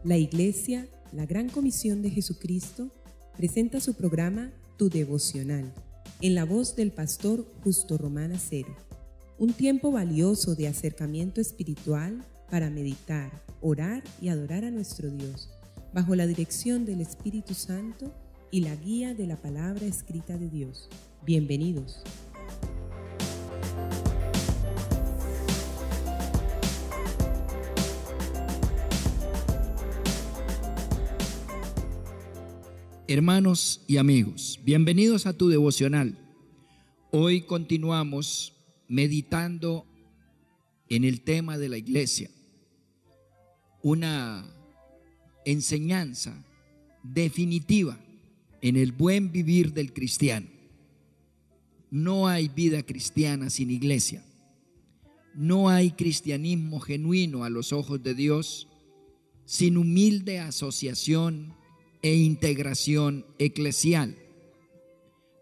La Iglesia, la Gran Comisión de Jesucristo, presenta su programa Tu Devocional, en la voz del pastor Justo Román Acero. Un tiempo valioso de acercamiento espiritual para meditar, orar y adorar a nuestro Dios, bajo la dirección del Espíritu Santo y la guía de la palabra escrita de Dios. Bienvenidos. Hermanos y amigos, bienvenidos a Tu Devocional. Hoy continuamos meditando en el tema de la iglesia, una enseñanza definitiva en el buen vivir del cristiano. No hay vida cristiana sin iglesia. No hay cristianismo genuino a los ojos de Dios sin humilde asociación e integración eclesial.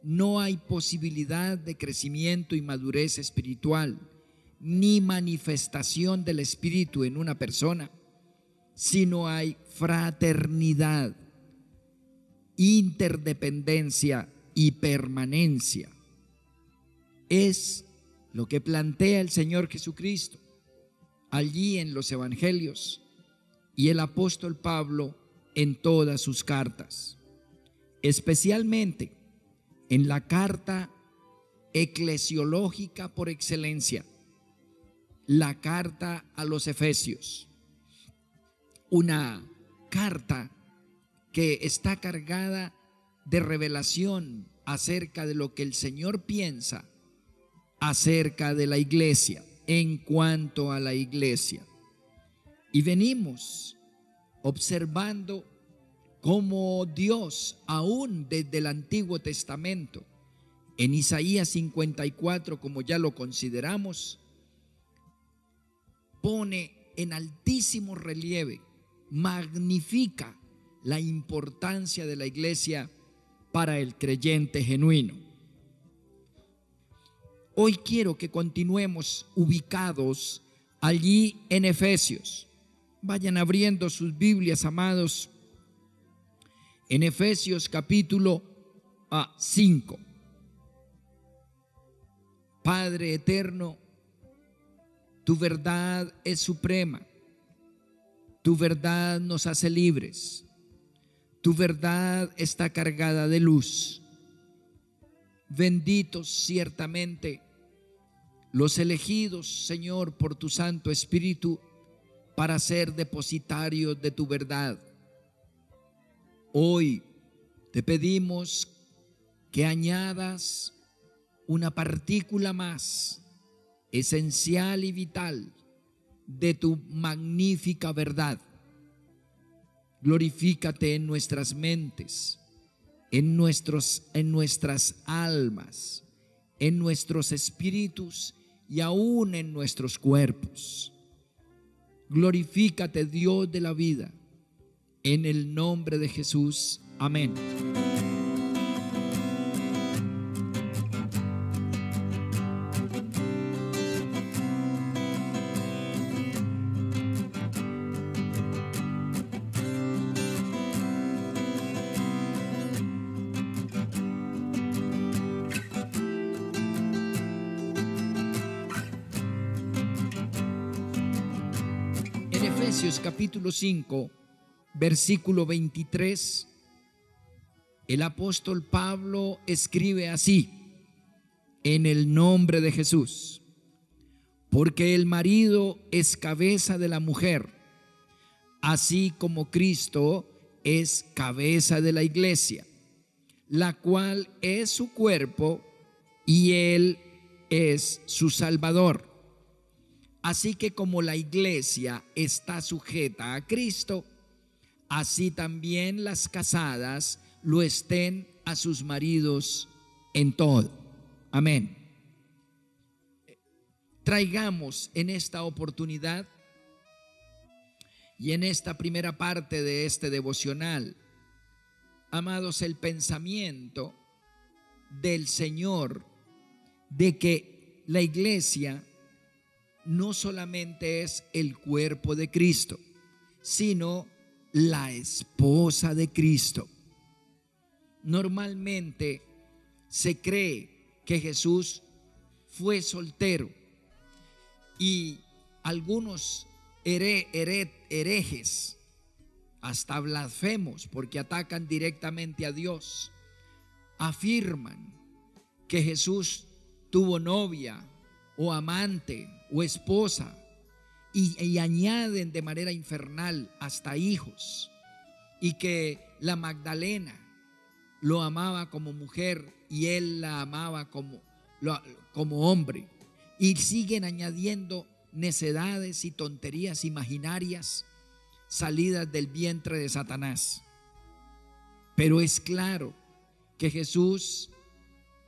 No hay posibilidad de crecimiento y madurez espiritual, ni manifestación del Espíritu en una persona, si no hay fraternidad, interdependencia y permanencia. Es lo que plantea el Señor Jesucristo allí en los evangelios y el apóstol Pablo en todas sus cartas, especialmente en la carta eclesiológica por excelencia, la carta a los Efesios, una carta que está cargada de revelación acerca de lo que el Señor piensa acerca de la iglesia, en cuanto a la iglesia. Y venimos observando cómo Dios, aún desde el Antiguo Testamento, en Isaías 54, como ya lo consideramos, pone en altísimo relieve, magnifica la importancia de la iglesia para el creyente genuino. Hoy quiero que continuemos ubicados allí en Efesios. Vayan abriendo sus Biblias, amados, en Efesios capítulo 5. Padre eterno, tu verdad es suprema, tu verdad nos hace libres, tu verdad está cargada de luz. Benditos ciertamente los elegidos, Señor, por tu Santo Espíritu, para ser depositarios de tu verdad. Hoy te pedimos que añadas una partícula más, esencial y vital, de tu magnífica verdad. Glorifícate en nuestras mentes, en nuestras almas, en nuestros espíritus y aún en nuestros cuerpos. Glorifícate, Dios de la vida, en el nombre de Jesús. Amén. Efesios capítulo 5, versículo 23, el apóstol Pablo escribe así: en el nombre de Jesús, porque el marido es cabeza de la mujer, así como Cristo es cabeza de la iglesia, la cual es su cuerpo y Él es su Salvador. Así que como la iglesia está sujeta a Cristo, así también las casadas lo estén a sus maridos en todo. Amén. Traigamos en esta oportunidad y en esta primera parte de este devocional, amados, el pensamiento del Señor de que la iglesia no solamente es el cuerpo de Cristo, sino la esposa de Cristo. Normalmente se cree que Jesús fue soltero y algunos herejes, hasta blasfemos, porque atacan directamente a Dios, afirman que Jesús tuvo novia o amante o esposa y añaden de manera infernal hasta hijos, y que la Magdalena lo amaba como mujer y él la amaba como hombre, y siguen añadiendo necedades y tonterías imaginarias salidas del vientre de Satanás. Pero es claro que Jesús,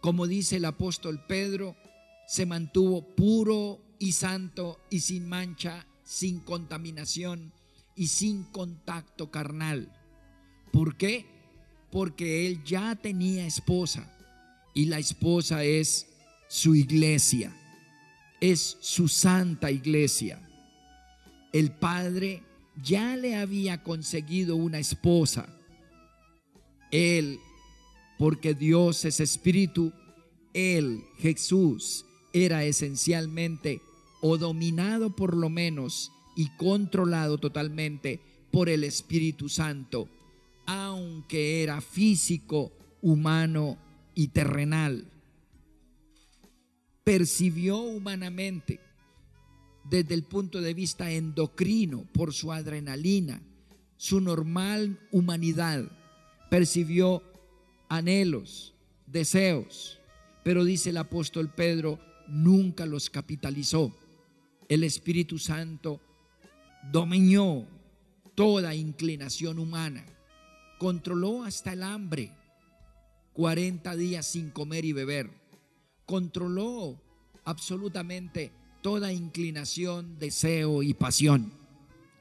como dice el apóstol Pedro, se mantuvo puro y santo y sin mancha, sin contaminación y sin contacto carnal. ¿Por qué? Porque él ya tenía esposa, y la esposa es su iglesia, es su santa iglesia. El Padre ya le había conseguido una esposa. Él, porque Dios es espíritu, él, Jesús, era esencialmente o dominado por lo menos y controlado totalmente por el Espíritu Santo, aunque era físico, humano y terrenal. Percibió humanamente, desde el punto de vista endocrino, por su adrenalina, su normal humanidad, percibió anhelos, deseos, pero dice el apóstol Pedro, nunca los capitalizó. El Espíritu Santo dominó toda inclinación humana, controló hasta el hambre, 40 días sin comer y beber, controló absolutamente toda inclinación, deseo y pasión,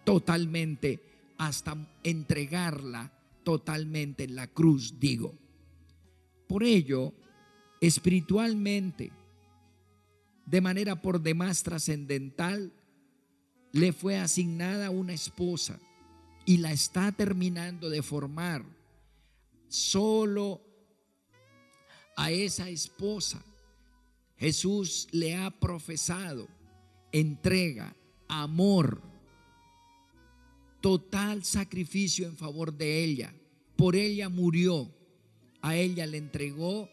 totalmente, hasta entregarla totalmente en la cruz, digo. Por ello, espiritualmente, de manera por demás trascendental, le fue asignada una esposa y la está terminando de formar. Solo a esa esposa Jesús le ha profesado entrega, amor, total sacrificio en favor de ella. Por ella murió, a ella le entregó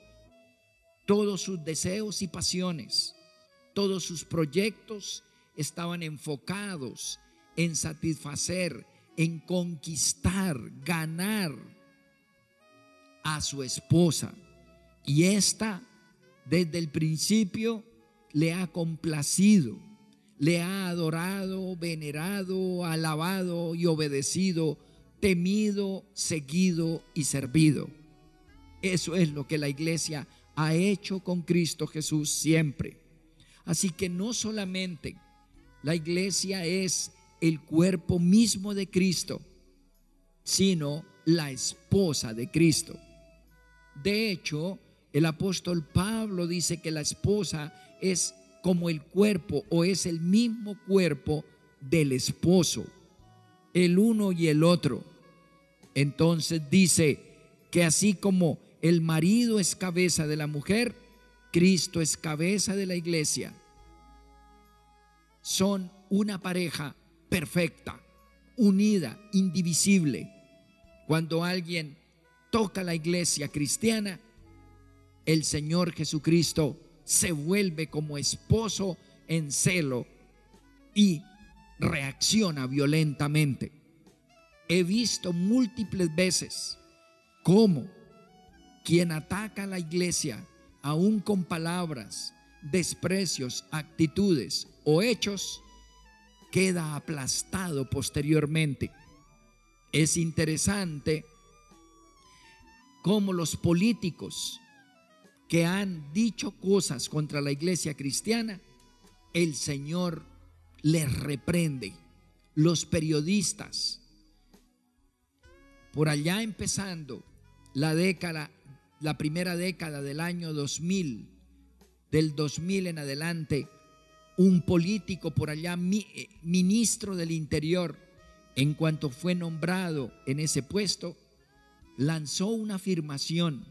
todos sus deseos y pasiones. Todos sus proyectos estaban enfocados en satisfacer, en conquistar, ganar a su esposa. Y esta, desde el principio, le ha complacido, le ha adorado, venerado, alabado y obedecido, temido, seguido y servido. Eso es lo que la iglesia ha hecho con Cristo Jesús siempre. Así que no solamente la iglesia es el cuerpo mismo de Cristo, sino la esposa de Cristo. De hecho, el apóstol Pablo dice que la esposa es como el cuerpo, o es el mismo cuerpo del esposo, el uno y el otro. Entonces dice que así como el marido es cabeza de la mujer, Cristo es cabeza de la iglesia. Son una pareja perfecta, unida, indivisible. Cuando alguien toca la iglesia cristiana, el Señor Jesucristo se vuelve como esposo en celo y reacciona violentamente. He visto múltiples veces cómo quien ataca a la iglesia, aún con palabras, desprecios, actitudes o hechos, queda aplastado posteriormente. Es interesante cómo los políticos que han dicho cosas contra la iglesia cristiana, el Señor les reprende. Los periodistas, por allá empezando la primera década del año 2000, del 2000 en adelante, un político por allá, ministro del Interior, en cuanto fue nombrado en ese puesto, lanzó una afirmación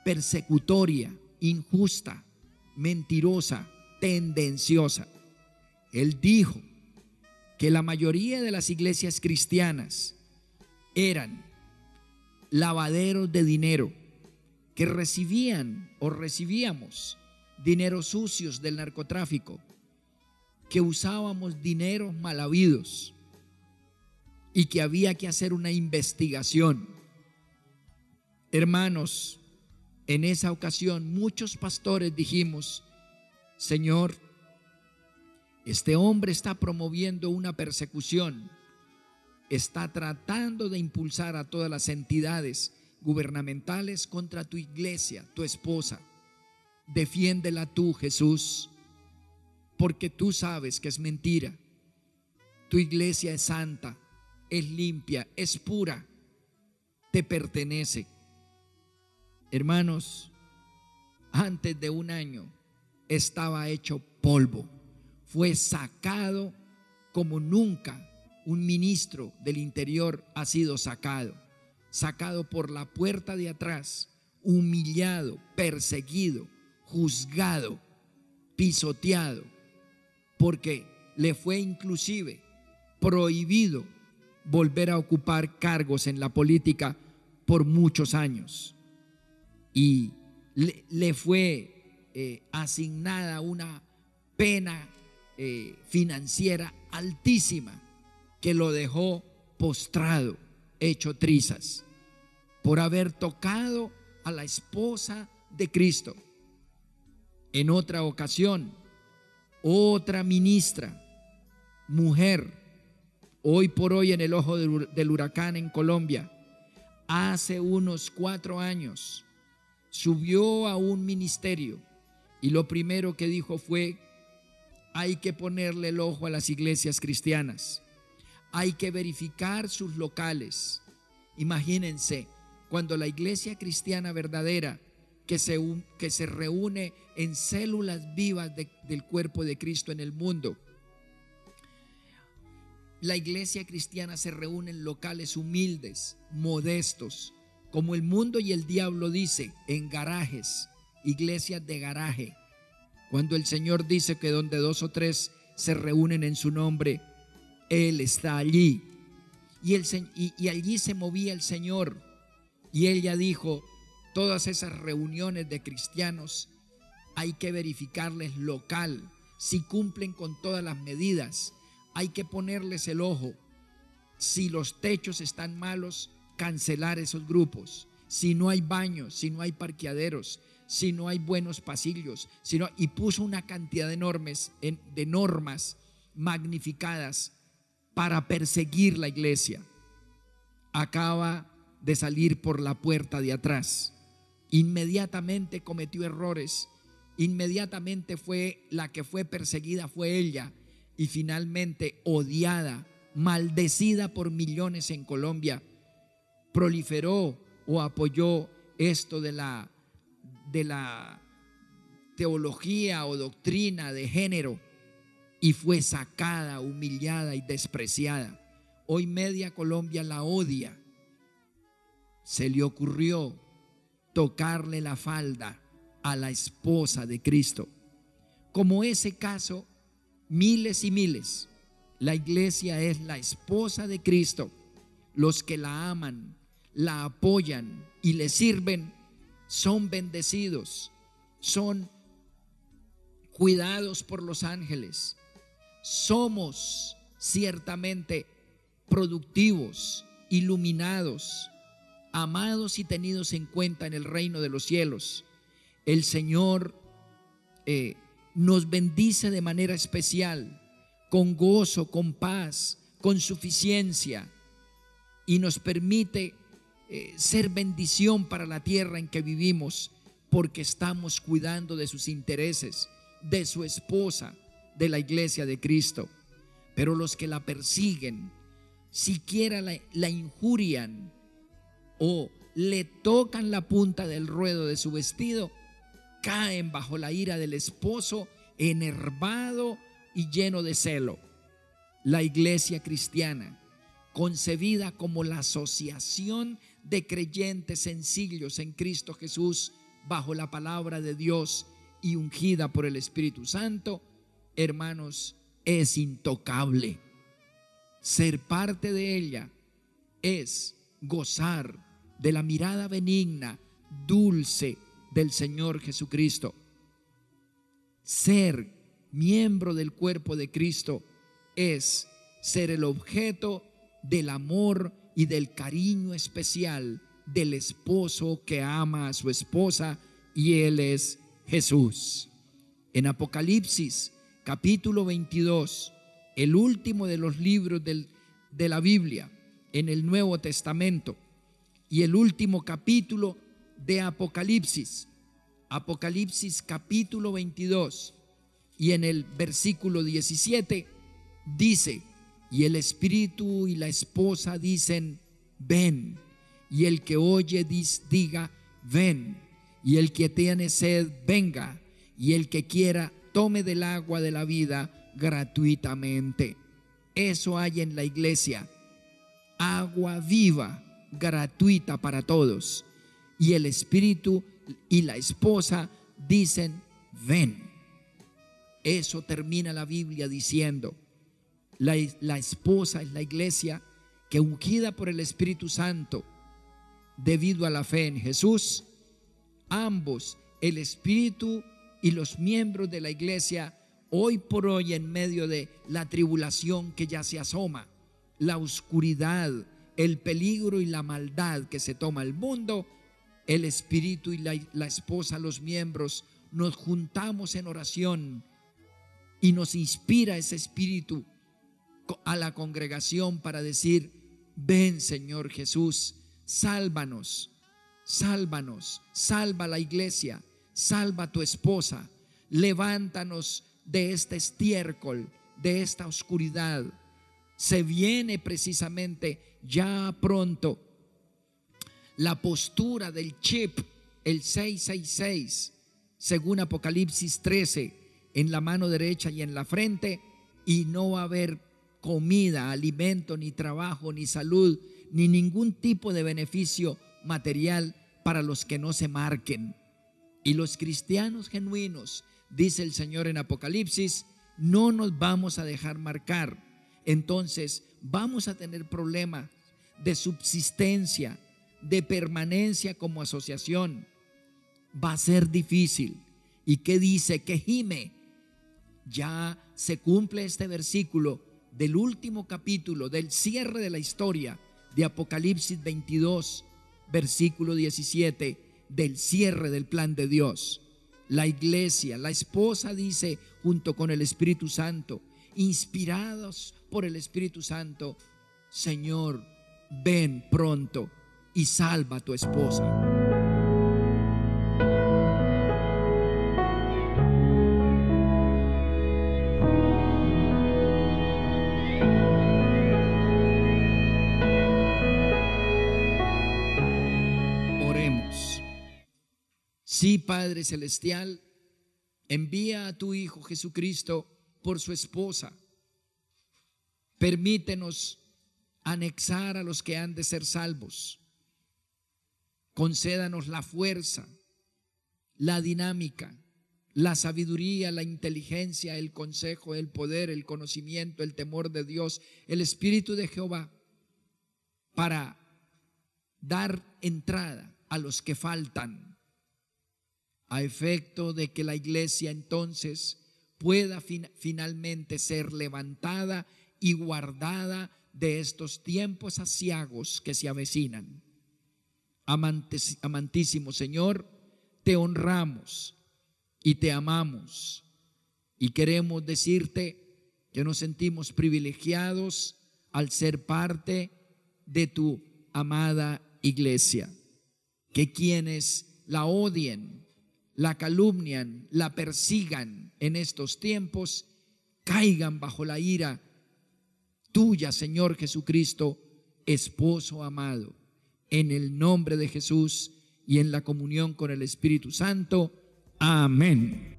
persecutoria, injusta, mentirosa, tendenciosa. Él dijo que la mayoría de las iglesias cristianas eran lavaderos de dinero, que recibían o recibíamos dinero sucios del narcotráfico, que usábamos dineros mal habidos y que había que hacer una investigación. Hermanos, en esa ocasión muchos pastores dijimos: Señor, este hombre está promoviendo una persecución, está tratando de impulsar a todas las entidades gubernamentales contra tu iglesia, tu esposa. Defiéndela tú, Jesús, porque tú sabes que es mentira. Tu iglesia es santa, es limpia, es pura, te pertenece. Hermanos, antes de un año estaba hecho polvo. Fue sacado como nunca un ministro del interior ha sido sacado por la puerta de atrás, humillado, perseguido, juzgado, pisoteado, porque le fue inclusive prohibido volver a ocupar cargos en la política por muchos años, y le fue asignada una pena financiera altísima que lo dejó postrado, hecho trizas, por haber tocado a la esposa de Cristo. En otra ocasión, otra ministra, mujer, hoy por hoy en el ojo del huracán en Colombia, hace unos 4 años, subió a un ministerio y lo primero que dijo fue: hay que ponerle el ojo a las iglesias cristianas, hay que verificar sus locales. Imagínense, cuando la iglesia cristiana verdadera, que se reúne en células vivas del cuerpo de Cristo en el mundo, la iglesia cristiana se reúne en locales humildes, modestos, como el mundo y el diablo dice, en garajes, iglesias de garaje. Cuando el Señor dice que donde 2 o 3 se reúnen en su nombre, Él está allí. Y allí se movía el Señor. Y ella dijo: todas esas reuniones de cristianos hay que verificarles local, si cumplen con todas las medidas, hay que ponerles el ojo. Si los techos están malos, cancelar esos grupos. Si no hay baños, si no hay parqueaderos, si no hay buenos pasillos, y puso una cantidad de normas magnificadas para perseguir la iglesia. Acaba de salir por la puerta de atrás. Inmediatamente cometió errores, inmediatamente fue la que fue perseguida, fue ella, y finalmente odiada, maldecida por millones en Colombia, proliferó o apoyó esto de la teología o doctrina de género y fue sacada, humillada y despreciada. Hoy media Colombia la odia. Se le ocurrió tocarle la falda a la esposa de Cristo. Como ese caso, miles y miles. La iglesia es la esposa de Cristo. Los que la aman, la apoyan y le sirven son bendecidos, son cuidados por los ángeles. Somos ciertamente productivos, iluminados, amados y tenidos en cuenta en el reino de los cielos. El Señor nos bendice de manera especial, con gozo, con paz, con suficiencia, y nos permite ser bendición para la tierra en que vivimos, porque estamos cuidando de sus intereses, de su esposa, de la iglesia de Cristo. Pero los que la persiguen, siquiera la injurian o le tocan la punta del ruedo de su vestido, caen bajo la ira del esposo, enervado y lleno de celo. la iglesia cristiana, concebida como la asociación de creyentes sencillos en Cristo Jesús bajo la palabra de Dios y ungida por el Espíritu Santo, hermanos, es intocable. Ser parte de ella es gozar de la mirada benigna, dulce del Señor Jesucristo. Ser miembro del cuerpo de Cristo es ser el objeto del amor y del cariño especial del esposo que ama a su esposa, y Él es Jesús. En Apocalipsis capítulo 22, el último de los libros de la Biblia en el Nuevo Testamento, y el último capítulo de Apocalipsis, Apocalipsis capítulo 22, y en el versículo 17 dice: y el espíritu y la esposa dicen: ven. Y el que oye diga: ven. Y el que tiene sed, venga. Y el que quiera, tome del agua de la vida gratuitamente. Eso hay en la iglesia: agua viva, gratuita para todos. Y el espíritu y la esposa dicen: ven. Eso termina la Biblia diciendo. La esposa es la iglesia que, ungida por el Espíritu Santo, debido a la fe en Jesús, ambos, el Espíritu y los miembros de la iglesia, hoy por hoy, en medio de la tribulación que ya se asoma, la oscuridad, el peligro y la maldad que se toma el mundo, el Espíritu y la esposa, los miembros, nos juntamos en oración y nos inspira ese Espíritu a la congregación para decir: ven, Señor Jesús, sálvanos, sálvanos, salva la iglesia, salva a tu esposa, levántanos de este estiércol, de esta oscuridad. Se viene precisamente ya pronto la postura del chip, el 666, según Apocalipsis 13, en la mano derecha y en la frente, y no va a haber comida, alimento, ni trabajo, ni salud, ni ningún tipo de beneficio material para los que no se marquen. Y los cristianos genuinos, dice el Señor en Apocalipsis, no nos vamos a dejar marcar. Entonces vamos a tener problemas de subsistencia, de permanencia como asociación. Va a ser difícil. ¿Y qué dice? Que gime. Ya se cumple este versículo del último capítulo, del cierre de la historia de Apocalipsis 22, versículo 17, del cierre del plan de Dios. La iglesia, la esposa dice, junto con el Espíritu Santo, inspirados por el Espíritu Santo: Señor, ven pronto y salva a tu esposa. Sí, Padre Celestial, envía a tu Hijo Jesucristo por su esposa. Permítenos anexar a los que han de ser salvos. Concédanos la fuerza, la dinámica, la sabiduría, la inteligencia, el consejo, el poder, el conocimiento, el temor de Dios, el Espíritu de Jehová, para dar entrada a los que faltan, a efecto de que la iglesia entonces pueda finalmente ser levantada y guardada de estos tiempos aciagos que se avecinan. Amantísimo Señor, te honramos y te amamos, y queremos decirte que nos sentimos privilegiados al ser parte de tu amada iglesia. Que quienes la odien, la calumnian, la persigan en estos tiempos, caigan bajo la ira tuya, Señor Jesucristo, esposo amado. En el nombre de Jesús y en la comunión con el Espíritu Santo. Amén.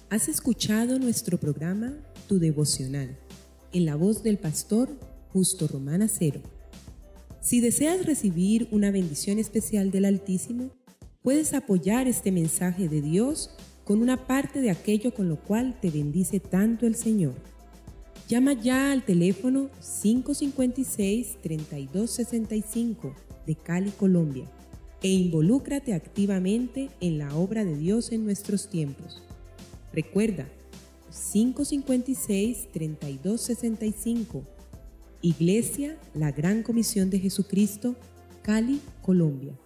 Has escuchado nuestro programa Tu Devocional, en la voz del pastor Justo Román Acero. Si deseas recibir una bendición especial del Altísimo, puedes apoyar este mensaje de Dios con una parte de aquello con lo cual te bendice tanto el Señor. Llama ya al teléfono 556-3265 de Cali, Colombia, e involúcrate activamente en la obra de Dios en nuestros tiempos. Recuerda, 556-3265, Iglesia La Gran Comisión de Jesucristo, Cali, Colombia.